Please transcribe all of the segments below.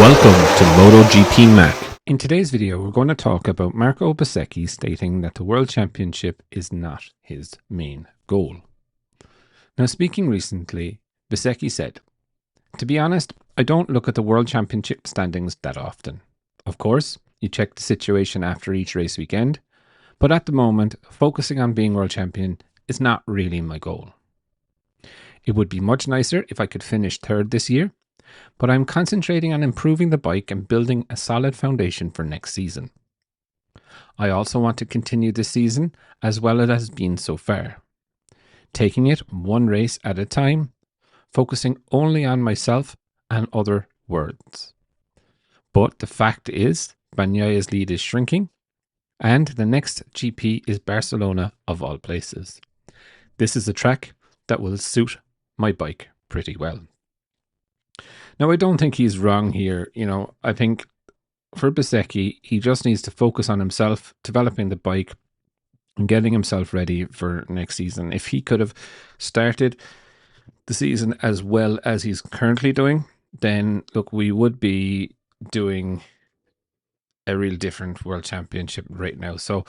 Welcome to Motogp Mac. In today's video, we're going to talk about Marco Bezzecchi stating that the World Championship is not his main goal. Now, speaking recently, Bezzecchi said, "To be honest, I don't look at the World Championship standings that often. Of course, you check the situation after each race weekend, but at the moment, focusing on being World Champion is not really my goal. It would be much nicer if I could finish third this year, but I'm concentrating on improving the bike and building a solid foundation for next season. I also want to continue this season as well as it has been so far, taking it one race at a time, focusing only on myself and other worlds. But the fact is, Bagnaya's lead is shrinking, and the next GP is Barcelona of all places. This is a track that will suit my bike pretty well." Now, I don't think he's wrong here. I think for Bezzecchi, he just needs to focus on himself, developing the bike and getting himself ready for next season. If he could have started the season as well as he's currently doing, then look, we would be doing a real different World Championship right now. So,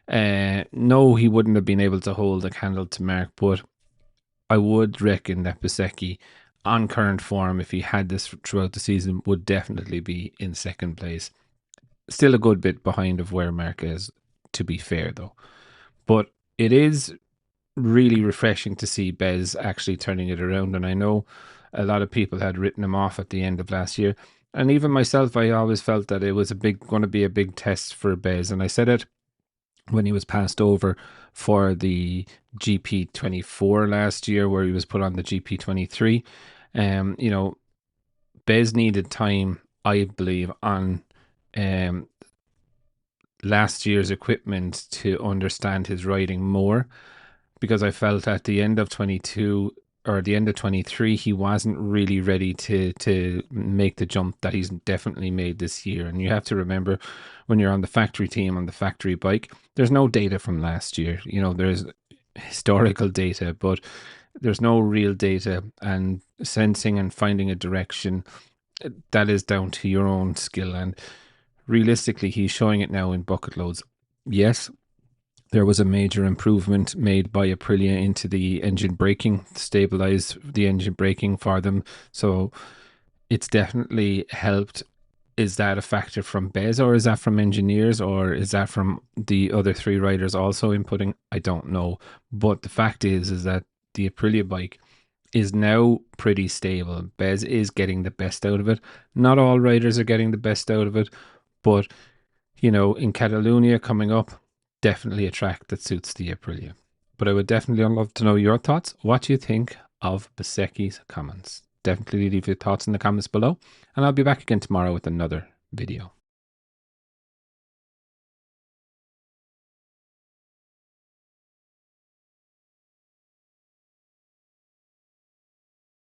no, he wouldn't have been able to hold a candle to Mark, but I would reckon that Bezzecchi, on current form, if he had this throughout the season, would definitely be in second place. Still a good bit behind of where Mark is, to be fair, though. But it is really refreshing to see Bez actually turning it around. And I know a lot of people had written him off at the end of last year. And even myself, I always felt that it was going to be a big test for Bez. And I said it when he was passed over for the GP24 last year, where he was put on the GP23. Bez needed time, I believe, on last year's equipment to understand his riding more, because I felt at the end of 22 or the end of 23, he wasn't really ready to make the jump that he's definitely made this year. And you have to remember, when you're on the factory team, on the factory bike, there's no data from last year. There's historical data, but there's no real data, and sensing and finding a direction, that is down to your own skill. And realistically, he's showing it now in bucket loads. Yes, there was a major improvement made by Aprilia into the engine braking, stabilize the engine braking for them. So it's definitely helped. Is that a factor from Bez, or is that from engineers, or is that from the other three riders also inputting? I don't know. But the fact is that the Aprilia bike is now pretty stable. Bez is getting the best out of it. Not all riders are getting the best out of it, but in Catalonia coming up, definitely a track that suits the Aprilia. But I would definitely love to know your thoughts. What do you think of Bezzecchi's comments? Definitely leave your thoughts in the comments below, and I'll be back again tomorrow with another video.